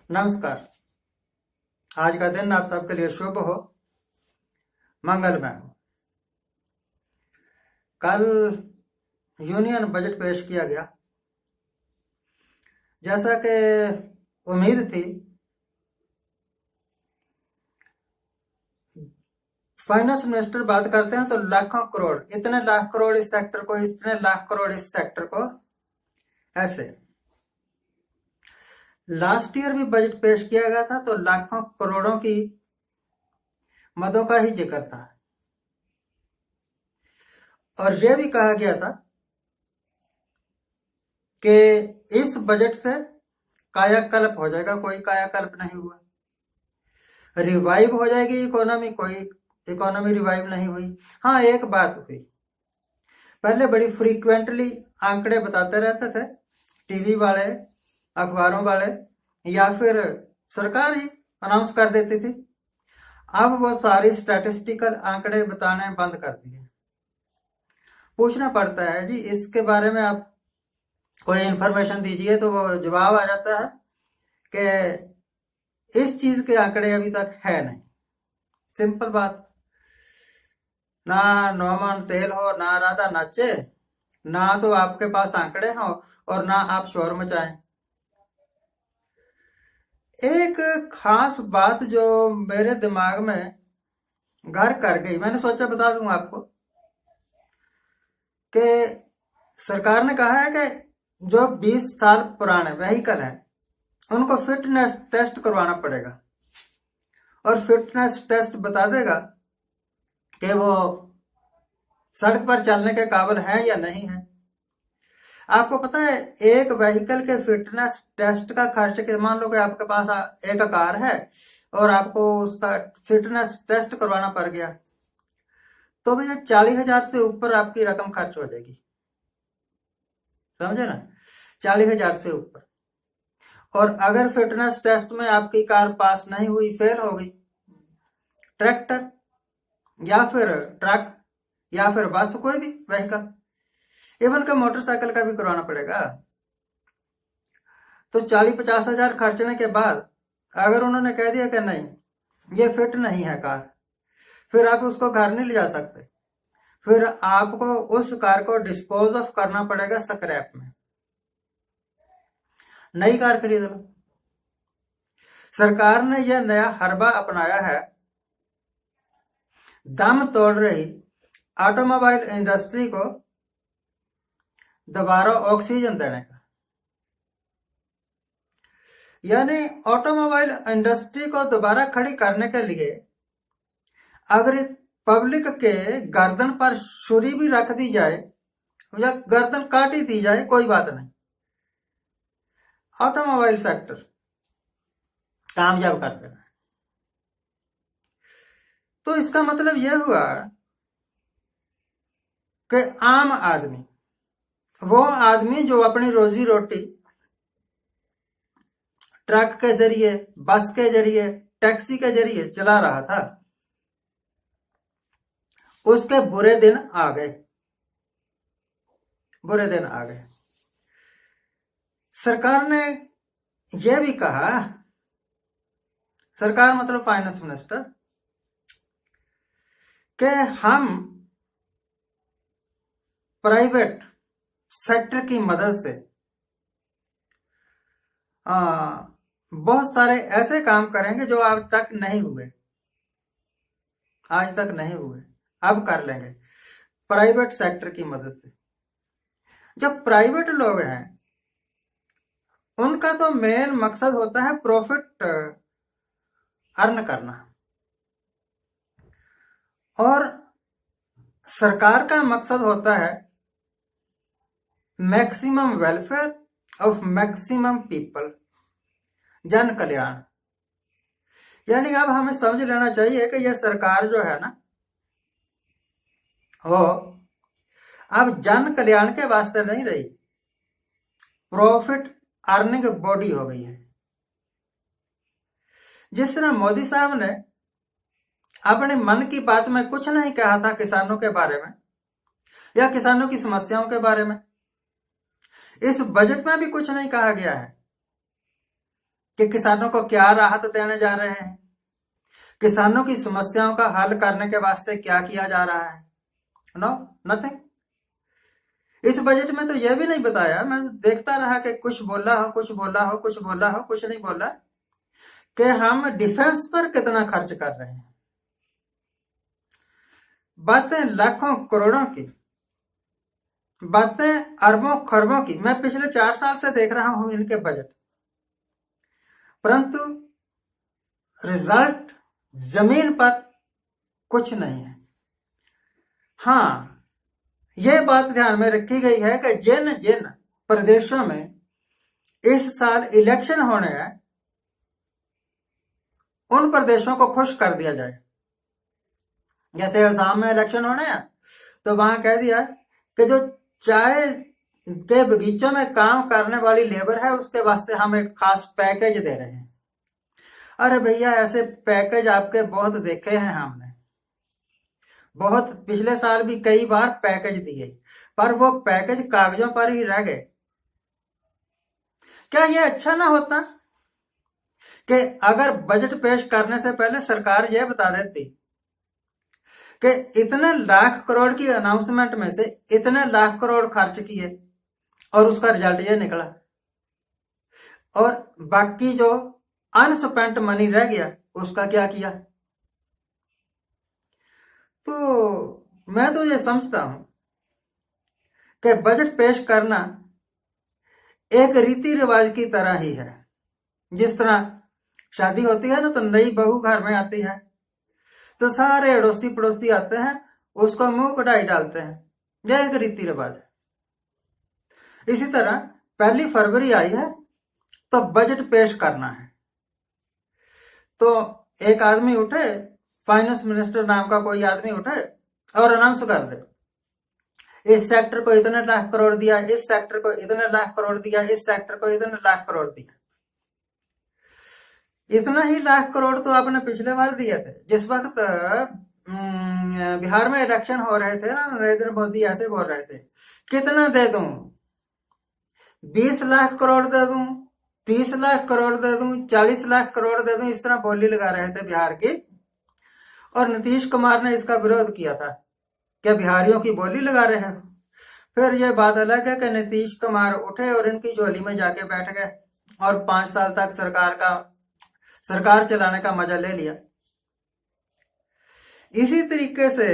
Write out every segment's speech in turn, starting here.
नमस्कार। आज का दिन आप सबके लिए शुभ हो, मंगलमय हो। कल यूनियन बजट पेश किया गया। जैसा कि उम्मीद थी, फाइनेंस मिनिस्टर बात करते हैं तो लाखों करोड़, इतने लाख करोड़ इस सेक्टर को, इतने लाख करोड़ इस सेक्टर को, ऐसे। लास्ट ईयर भी बजट पेश किया गया था तो लाखों करोड़ों की मदों का ही जिक्र था, और यह भी कहा गया था कि इस बजट से कायाकल्प हो जाएगा। कोई कायाकल्प नहीं हुआ। रिवाइव हो जाएगी इकोनॉमी, कोई इकोनॉमी रिवाइव नहीं हुई। हाँ, एक बात हुई, पहले बड़ी फ्रीक्वेंटली आंकड़े बताते रहते थे टीवी वाले, अखबारों वाले, या फिर सरकार ही अनाउंस कर देती थी। अब वो सारी स्टैटिस्टिकल आंकड़े बताने बंद कर दिए। पूछना पड़ता है जी इसके बारे में आप कोई इंफॉर्मेशन दीजिए, तो वो जवाब आ जाता है कि इस चीज के आंकड़े अभी तक है नहीं। सिंपल बात। ना नौमन तेल हो, ना राधा नाचे, ना तो आपके पास आंकड़े हो, और ना आप शोर मचाएं। एक खास बात जो मेरे दिमाग में घर कर गई, मैंने सोचा बता दूं आपको, कि सरकार ने कहा है कि जो 20 साल पुराने व्हीकल हैं उनको फिटनेस टेस्ट करवाना पड़ेगा, और फिटनेस टेस्ट बता देगा कि वो सड़क पर चलने के काबिल है या नहीं है। आपको पता है एक व्हीकल के फिटनेस टेस्ट का खर्च, के मान लो कि आपके पास एक कार है और आपको उसका फिटनेस टेस्ट करवाना पड़ गया, तो भैया 40,000 से ऊपर आपकी रकम खर्च हो जाएगी। समझे ना, 40,000 से ऊपर। और अगर फिटनेस टेस्ट में आपकी कार पास नहीं हुई, फेल हो गई, ट्रैक्टर या फिर ट्रक या फिर बस, कोई भी व्हीकल, इवन का मोटरसाइकिल का भी करवाना पड़ेगा। तो 40-50,000 खर्चने के बाद अगर उन्होंने कह दिया कि नहीं ये फिट नहीं है कार, फिर आप उसको घर नहीं ले जा सकते। फिर आपको उस कार को डिस्पोज ऑफ करना पड़ेगा स्क्रैप में, नई कार खरीद लो। सरकार ने यह नया हरबा अपनाया है, दम तोड़ रही ऑटोमोबाइल इंडस्ट्री को दोबारा ऑक्सीजन देने का। यानी ऑटोमोबाइल इंडस्ट्री को दोबारा खड़ी करने के लिए अगर पब्लिक के गर्दन पर छुरी भी रख दी जाए या गर्दन काटी दी जाए, कोई बात नहीं, ऑटोमोबाइल सेक्टर कामयाब कर देना है। तो इसका मतलब यह हुआ कि आम आदमी, वो आदमी जो अपनी रोजी रोटी ट्रक के जरिए, बस के जरिए, टैक्सी के जरिए चला रहा था, उसके बुरे दिन आ गए। बुरे दिन आ गए। सरकार ने यह भी कहा, सरकार मतलब फाइनेंस मिनिस्टर, कि हम प्राइवेट सेक्टर की मदद से बहुत सारे ऐसे काम करेंगे जो आज तक नहीं हुए, आज तक नहीं हुए, अब कर लेंगे प्राइवेट सेक्टर की मदद से। जो प्राइवेट लोग हैं उनका तो मेन मकसद होता है प्रॉफिट अर्न करना, और सरकार का मकसद होता है maximum welfare of maximum people, जन कल्याण। यानी अब हमें समझ लेना चाहिए कि यह सरकार जो है ना, वो अब जन कल्याण के वास्ते नहीं रही, प्रॉफिट अर्निंग बॉडी हो गई है। जिस तरह मोदी साहब ने अपने मन की बात में कुछ नहीं कहा था किसानों के बारे में या किसानों की समस्याओं के बारे में, इस बजट में भी कुछ नहीं कहा गया है। कि किसानों को क्या राहत देने जा रहे हैं, किसानों की समस्याओं का हल करने के वास्ते क्या किया जा रहा है। No, nothing. इस बजट में तो यह भी नहीं बताया, मैं देखता रहा कि कुछ बोला हो, कुछ बोला हो, कुछ बोला हो, कुछ नहीं बोला कि हम डिफेंस पर कितना खर्च कर रहे हैं। बातें लाखों करोड़ों की, बातें अरबों खरबों की। मैं पिछले 4 साल से देख रहा हूं इनके बजट, परंतु रिजल्ट जमीन पर कुछ नहीं है। हाँ, यह बात ध्यान में रखी गई है कि जिन जिन प्रदेशों में इस साल इलेक्शन होने हैं उन प्रदेशों को खुश कर दिया जाए। जैसे असम में इलेक्शन होने हैं तो वहां कह दिया कि जो चाय के बगीचों में काम करने वाली लेबर है उसके वास्ते हम एक खास पैकेज दे रहे हैं। अरे भैया, ऐसे पैकेज आपके बहुत देखे हैं हमने, बहुत पिछले साल भी कई बार पैकेज दिए, पर वो पैकेज कागजों पर ही रह गए। क्या ये अच्छा ना होता कि अगर बजट पेश करने से पहले सरकार यह बता देती कि इतने लाख करोड़ की अनाउंसमेंट में से इतने लाख करोड़ खर्च किए और उसका रिजल्ट ये निकला, और बाकी जो अनस्पेंट मनी रह गया उसका क्या किया। तो मैं तो ये समझता हूं कि बजट पेश करना एक रीति रिवाज की तरह ही है। जिस तरह शादी होती है ना, तो नई बहू घर में आती है तो सारे अड़ोसी पड़ोसी आते हैं, उसको मुंह कढ़ाई डालते हैं, यह एक रीति रिवाज है। इसी तरह 1 फरवरी आई है तो बजट पेश करना है, तो एक आदमी उठे, फाइनेंस मिनिस्टर नाम का कोई आदमी उठे और अनाउंस कर दे, इस सेक्टर को इतने लाख करोड़ दिया, इस सेक्टर को इतने लाख करोड़ दिया, इस सेक्टर को इतने लाख करोड़ दिया। इतना ही लाख करोड़ तो आपने पिछले बार दिए थे जिस वक्त बिहार में इलेक्शन हो रहे थे ना, नरेंद्र मोदी ऐसे बोल रहे थे, कितना दे दूं, 20 लाख करोड़ दे दूं, 30 लाख करोड़ दे दूं, 40 लाख करोड़ दे दूं, इस तरह बोली लगा रहे थे बिहार की। और नीतीश कुमार ने इसका विरोध किया था, क्या बिहारियों की बोली लगा रहे हो। फिर यह बात अलग है कि नीतीश कुमार उठे और इनकी झोली में जाके बैठ गए और 5 साल तक सरकार चलाने का मजा ले लिया। इसी तरीके से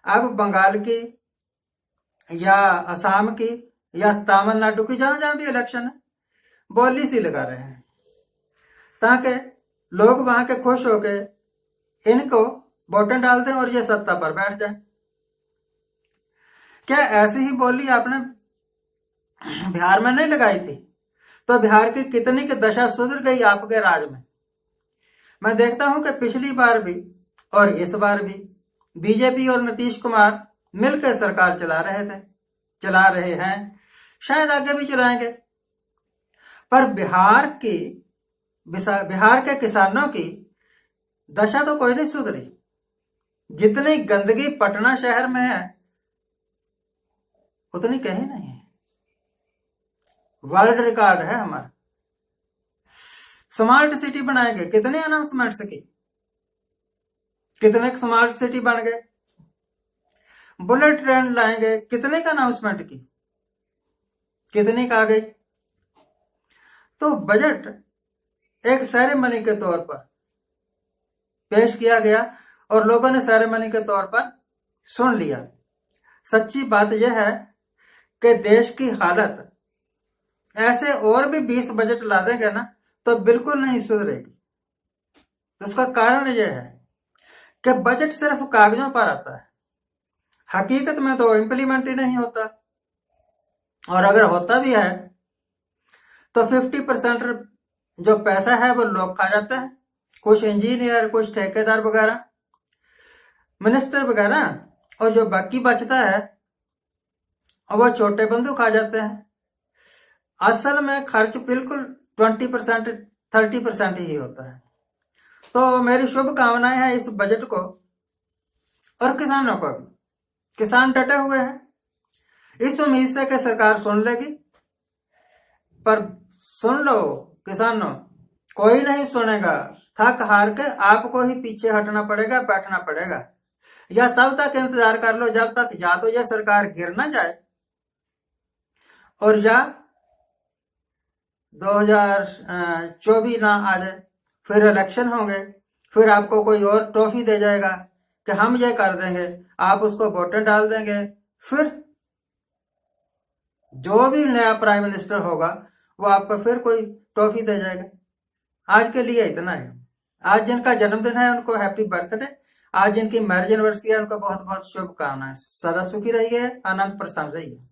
अब बंगाल की या असम की या तमिलनाडु की, जहां जहां भी इलेक्शन है, बोली सी लगा रहे हैं ताकि लोग वहां के खुश होके इनको वोटें डाल दें और ये सत्ता पर बैठ जाए। क्या ऐसी ही बोली आपने बिहार में नहीं लगाई थी? तो बिहार की कितनी की दशा सुधर गई आपके राज में। मैं देखता हूं कि पिछली बार भी और इस बार भी बीजेपी और नीतीश कुमार मिलकर सरकार चला रहे हैं, शायद आगे भी चलाएंगे। पर बिहार के किसानों की दशा तो कोई नहीं सुधरी। जितनी गंदगी पटना शहर में है उतनी कहीं नहीं है। वर्ल्ड रिकॉर्ड है हमारा। स्मार्ट सिटी बनाएंगे, कितने अनाउंसमेंट्स की, कितने स्मार्ट सिटी बन गए। बुलेट ट्रेन लाएंगे, कितने का अनाउंसमेंट की, कितने का आ गई। तो बजट एक सेरेमनी के तौर पर पेश किया गया और लोगों ने सेरेमनी के तौर पर सुन लिया। सच्ची बात यह है कि देश की हालत ऐसे और भी 20 बजट ला देंगे ना तो बिल्कुल नहीं सुधरेगी। उसका कारण यह है कि बजट सिर्फ कागजों पर आता है, हकीकत में तो इंप्लीमेंट ही नहीं होता। और अगर होता भी है तो 50% जो पैसा है वो लोग खा जाते हैं, कुछ इंजीनियर, कुछ ठेकेदार वगैरह, मिनिस्टर वगैरह, और जो बाकी बचता है वो छोटे बंधु खा जाते हैं। असल में खर्च बिल्कुल 20% 30% ही होता है। तो मेरी शुभकामनाएं हैं इस बजट को और किसानों को भी। किसान डटे हुए हैं इस उम्मीद से कि सरकार सुन लेगी। पर सुन लो किसानों, कोई नहीं सुनेगा। थक हार के आपको ही पीछे हटना पड़ेगा, बैठना पड़ेगा, या तब तक इंतजार कर लो जब तक या तो यह सरकार गिर ना जाए और या 2024 ना आ जाए, फिर इलेक्शन होंगे, फिर आपको कोई और ट्रॉफी दे जाएगा कि हम ये कर देंगे, आप उसको वोटें डाल देंगे, फिर जो भी नया प्राइम मिनिस्टर होगा वो आपको फिर कोई ट्रॉफी दे जाएगा। आज के लिए इतना है। आज जिनका जन्मदिन है उनको हैप्पी बर्थडे, आज जिनकी मैरिज एनिवर्सरी है उनको बहुत बहुत शुभकामनाएं। सदा सुखी रहिए, आनंद प्रसन्न रहिए।